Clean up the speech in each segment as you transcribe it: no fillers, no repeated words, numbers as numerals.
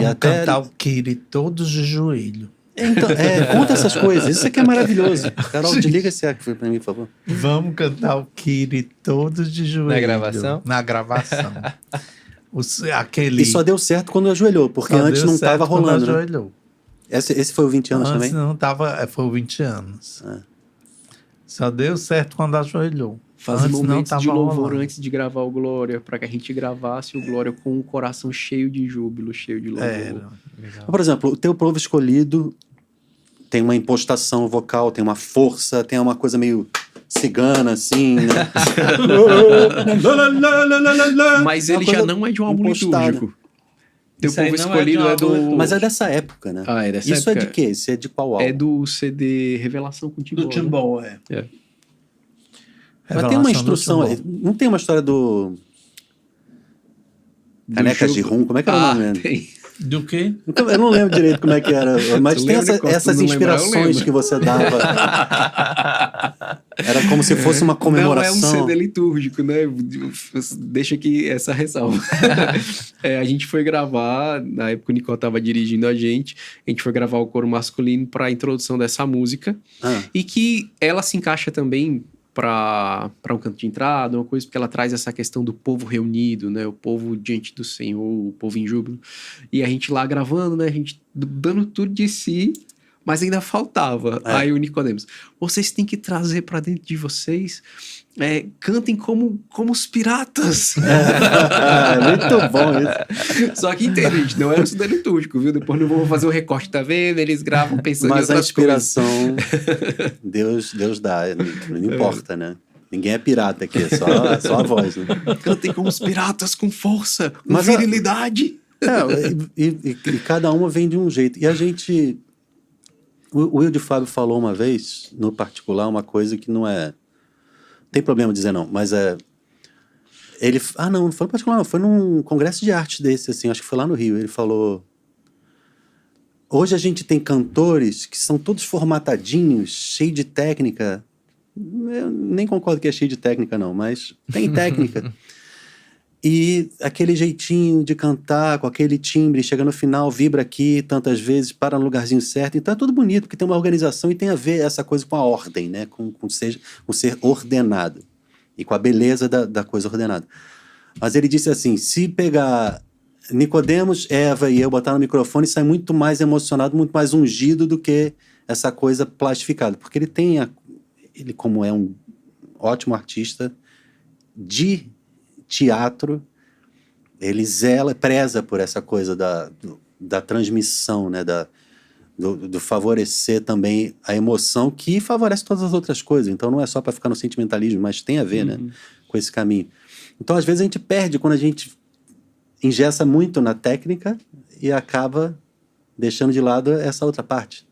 Vamos até cantar o Kiri todos de joelho. Então, conta essas coisas. Isso aqui é maravilhoso. Carol, desliga esse ar que foi pra mim, por favor. Vamos cantar o Kiri todos de joelho. Na gravação? Na gravação. Aquele... E só deu certo quando ajoelhou, porque só antes deu não certo estava quando rolando, né? ajoelhou. Esse foi o 20 anos Antes também? não tava, foi 20 anos. É. Só deu certo quando ajoelhou. Fazer Antes não momentos tava de louvor rolando. antes de gravar o Glória, para que a gente gravasse o Glória com o coração cheio de júbilo, cheio de louvor. Era. Por exemplo, o teu povo escolhido tem uma impostação vocal, tem uma força, tem uma coisa meio cigana, assim, né? Mas Uma ele coisa já não é de um álbum impostada. litúrgico. Teu Isso aí povo não é escolhido de um é álbum do... litúrgico. Mas é dessa época, né? Ah, é dessa Isso época? é de quê? Isso é de qual álbum? É do CD Revelação com Timbó. Do Timbó, é. É. Mas tem uma Revelação do instrução. Timbó. Não tem uma história do... Do Canecas de jogo- rum? Como é que era o nome? né? tem. Do quê? Eu não lembro direito como é que era. Mas Tu tem lembra, Costa? essas Não lembrar, eu inspirações lembro. que você dava. Era como se fosse uma comemoração. Não é um CD litúrgico, né? Deixa aqui essa ressalva. A gente foi gravar, na época o Nicole estava dirigindo a gente foi gravar o coro masculino para a introdução dessa música. E que ela se encaixa também para um canto de entrada, uma coisa, porque ela traz essa questão do povo reunido, né? O povo diante do Senhor, o povo em júbilo. E a gente lá gravando, né? A gente dando tudo de si, mas ainda faltava. Aí o Nicodemos, vocês têm que trazer para dentro de vocês, cantem como os piratas. Muito bom isso. Só que entende, gente, não era o CD litúrgico, viu? Depois não vou fazer o recorte, tá vendo? Eles gravam pensando em Mas a outras coisas. inspiração, Deus dá, não importa, né? Ninguém é pirata aqui, é só a voz, né? Cantem como os piratas, com força, com Mas virilidade. E cada uma vem de um jeito. E a gente... O Will de Fábio falou uma vez, no particular, uma coisa que não é... Tem problema dizer não, mas ele... não foi no particular não, foi num congresso de arte desse, assim, acho que foi lá no Rio. Ele falou... Hoje a gente tem cantores que são todos formatadinhos, cheio de técnica. Eu nem concordo que é cheio de técnica não, mas tem técnica. E aquele jeitinho de cantar, com aquele timbre, chega no final, vibra aqui tantas vezes, para no lugarzinho certo. Então é tudo bonito, porque tem uma organização e tem a ver essa coisa com a ordem, né? Com ser ordenado. E com a beleza da coisa ordenada. Mas ele disse assim, se pegar Nicodemos, Eva e eu botar no microfone, sai muito mais emocionado, muito mais ungido do que essa coisa plastificada. Porque ele tem, ele como é um ótimo artista de teatro, ele preza por essa coisa da transmissão, né? Do favorecer também a emoção, que favorece todas as outras coisas. Então não é só para ficar no sentimentalismo, mas tem a ver, né? Com esse caminho. Então às vezes a gente perde quando a gente engessa muito na técnica e acaba deixando de lado essa outra parte.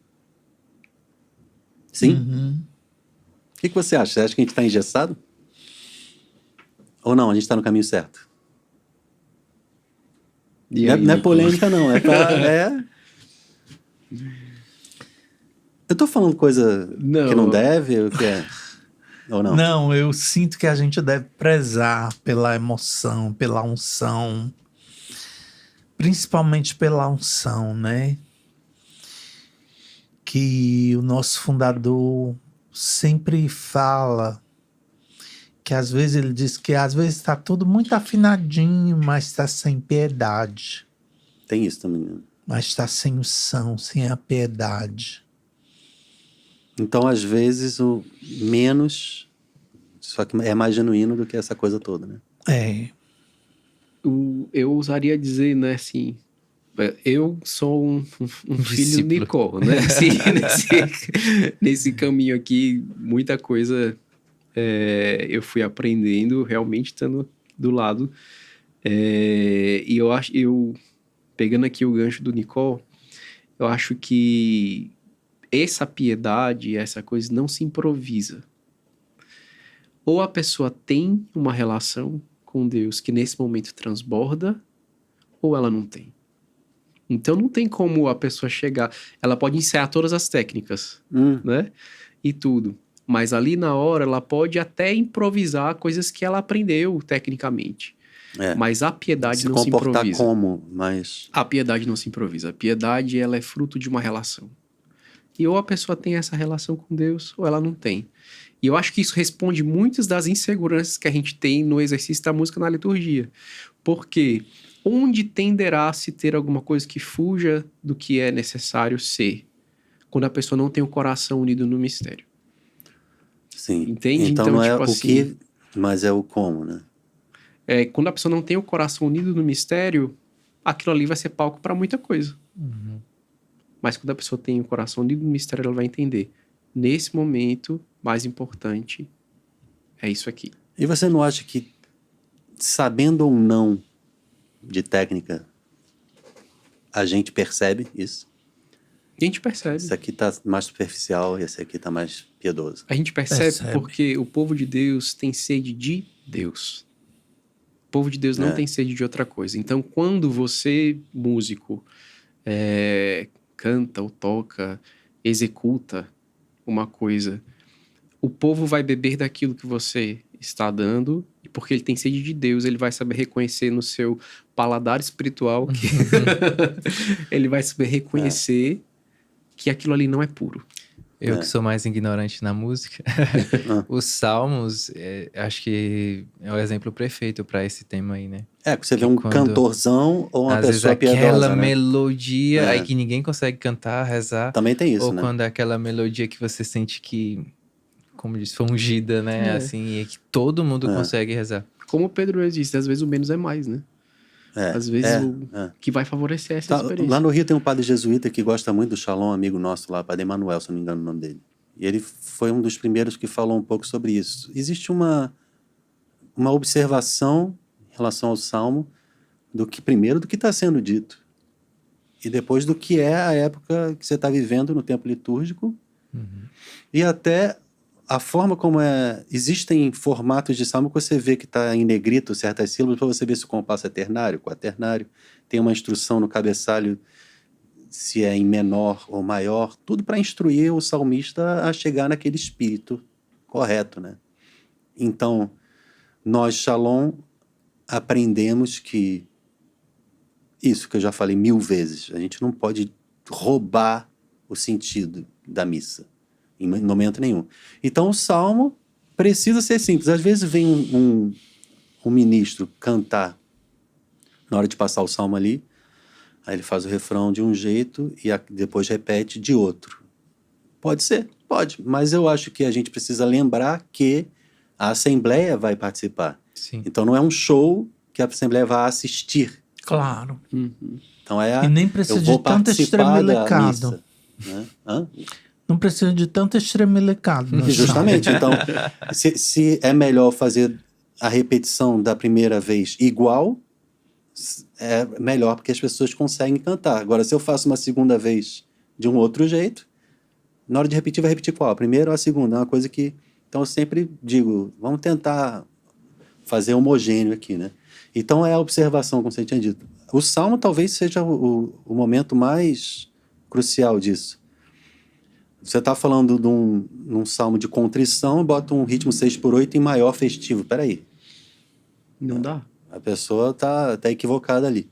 Sim? O que você acha? Você acha que a gente está engessado? Ou não, a gente está no caminho certo? Não é polêmica, não. Eu tô falando coisa que não deve? O que é? Ou não? Não, eu sinto que a gente deve prezar pela emoção, pela unção. Principalmente pela unção, né? Que o nosso fundador sempre fala, que às vezes ele diz que às vezes está tudo muito afinadinho, mas está sem piedade. Tem isso também, né? Mas está sem unção, sem a piedade. Então, às vezes, o menos, só que é mais genuíno do que essa coisa toda, né? Eu ousaria dizer, né, assim, eu sou um filho do Nicole, né? Assim, nesse caminho aqui, muita coisa eu fui aprendendo, realmente estando do lado. E eu pegando aqui o gancho do Nicole, eu acho que essa piedade, essa coisa não se improvisa. Ou a pessoa tem uma relação com Deus que nesse momento transborda, ou ela não tem. Então não tem como a pessoa chegar... Ela pode ensaiar todas as técnicas, né? E tudo. Mas ali na hora ela pode até improvisar coisas que ela aprendeu tecnicamente. Mas a piedade Se não se comportar improvisa. como, mas... A piedade não se improvisa. A piedade, ela é fruto de uma relação. E ou a pessoa tem essa relação com Deus, ou ela não tem. E eu acho que isso responde muitas das inseguranças que a gente tem no exercício da música na liturgia. Porque onde tenderá a se ter alguma coisa que fuja do que é necessário ser? Quando a pessoa não tem o coração unido no mistério. Sim. Entende? Então Então, não é tipo o assim, que, mas é o como, né? quando a pessoa não tem o coração unido no mistério, aquilo ali vai ser palco para muita coisa. Mas quando a pessoa tem o coração unido no mistério, ela vai entender. Nesse momento, mais importante é isso aqui. E você não acha que, sabendo ou não de técnica, a gente percebe isso? E a gente percebe. Esse aqui tá mais superficial e esse aqui tá mais piedoso. A gente percebe Percebe. porque o povo de Deus tem sede de Deus. O povo de Deus não tem sede de outra coisa. Então, quando você, músico, canta ou toca, executa uma coisa, o povo vai beber daquilo que você está dando, e porque ele tem sede de Deus, ele vai saber reconhecer no seu paladar espiritual que ele vai saber reconhecer que aquilo ali não é puro. Eu que sou mais ignorante na música, os salmos, acho que é o exemplo perfeito para esse tema aí, né? Você vê Que um quando- cantorzão ou uma Às vezes pessoa aquela piedosa, né? melodia aí que ninguém consegue cantar, rezar. Também tem isso, Ou né? quando é aquela melodia que você sente que, como diz, foi ungida, né? Assim, e que todo mundo consegue rezar. Como o Pedro disse, às vezes o menos é mais, né? Às vezes o que vai favorecer essa experiência. Lá no Rio tem um padre jesuíta que gosta muito do Shalom, amigo nosso lá, padre Emanuel, se não me engano o nome dele. E ele foi um dos primeiros que falou um pouco sobre isso. Existe uma observação em relação ao Salmo do que está sendo dito e depois do que é a época que você está vivendo no tempo litúrgico e até a forma como existem formatos de salmo que você vê que está em negrito certas sílabas para você ver se o compasso é ternário, quaternário, tem uma instrução no cabeçalho se é em menor ou maior, tudo para instruir o salmista a chegar naquele espírito correto, né? Então, nós, Shalom, aprendemos que isso que eu já falei 1000 vezes, a gente não pode roubar o sentido da missa, em momento nenhum. Então, o salmo precisa ser simples. Às vezes vem um ministro cantar na hora de passar o salmo ali, aí ele faz o refrão de um jeito e depois repete de outro. Pode ser? Pode. Mas eu acho que a gente precisa lembrar que a Assembleia vai participar. Sim. Então não é um show que a Assembleia vai assistir. Claro. Então E nem precisa eu vou de tanto participar da estremelecado. missa. Né? Não precisa de tanto estremelecado. no Justamente. Então, se é melhor fazer a repetição da primeira vez igual, é melhor porque as pessoas conseguem cantar. Agora, se eu faço uma segunda vez de um outro jeito, na hora de repetir, vai repetir qual? A primeira ou a segunda? É uma coisa que... Então, eu sempre digo, vamos tentar fazer homogêneo aqui, né? Então, é a observação, como você tinha dito. O Salmo talvez seja o momento mais crucial disso. Você está falando de um salmo de contrição, bota um ritmo 6/8 em maior festivo. Peraí. Não dá. A pessoa tá equivocada ali.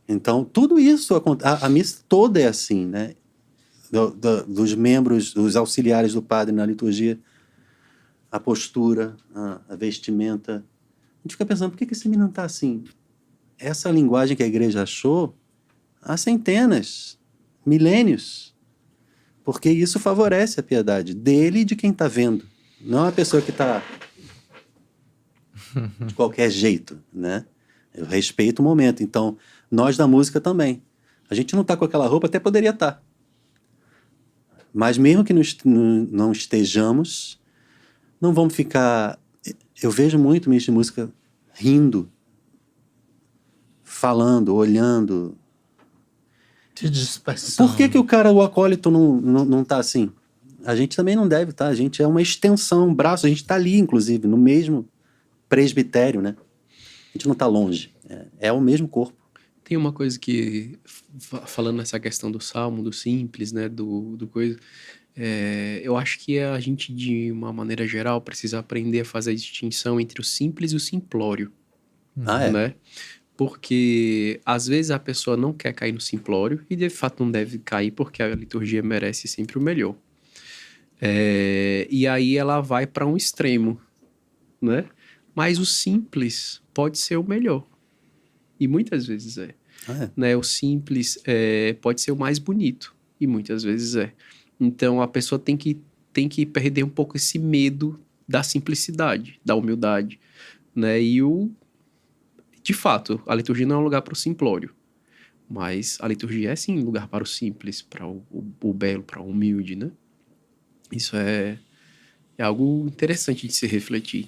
Então, tudo isso, a missa toda é assim, né? Dos membros, dos auxiliares do padre na liturgia, a postura, a vestimenta. A gente fica pensando, por que esse menino está assim? Essa linguagem que a igreja achou há centenas, milênios. Porque isso favorece a piedade dele e de quem está vendo. Não a pessoa que está de qualquer jeito, né? Eu respeito o momento. Então, nós da música também. A gente não está com aquela roupa, até poderia estar. Mas mesmo que não estejamos, não vamos ficar... Eu vejo muito ministro de música rindo, falando, olhando. De dispersão. Por que o cara, o acólito, não tá assim? A gente também não deve estar. A gente é uma extensão, um braço. A gente está ali, inclusive, no mesmo presbitério, né? A gente não está longe. É o mesmo corpo. Tem uma coisa que, falando nessa questão do salmo, do simples, né, do coisa, eu acho que a gente, de uma maneira geral, precisa aprender a fazer a distinção entre o simples e o simplório. Ah, é? Né? Porque às vezes a pessoa não quer cair no simplório e de fato não deve cair porque a liturgia merece sempre o melhor. E aí ela vai para um extremo, né? Mas o simples pode ser o melhor. E muitas vezes é. Ah, é? Né? O simples pode ser o mais bonito. E muitas vezes é. Então a pessoa tem que perder um pouco esse medo da simplicidade, da humildade, né? De fato, a liturgia não é um lugar para o simplório, mas a liturgia é sim um lugar para o simples, para o belo, para o humilde, né? Isso é algo interessante de se refletir.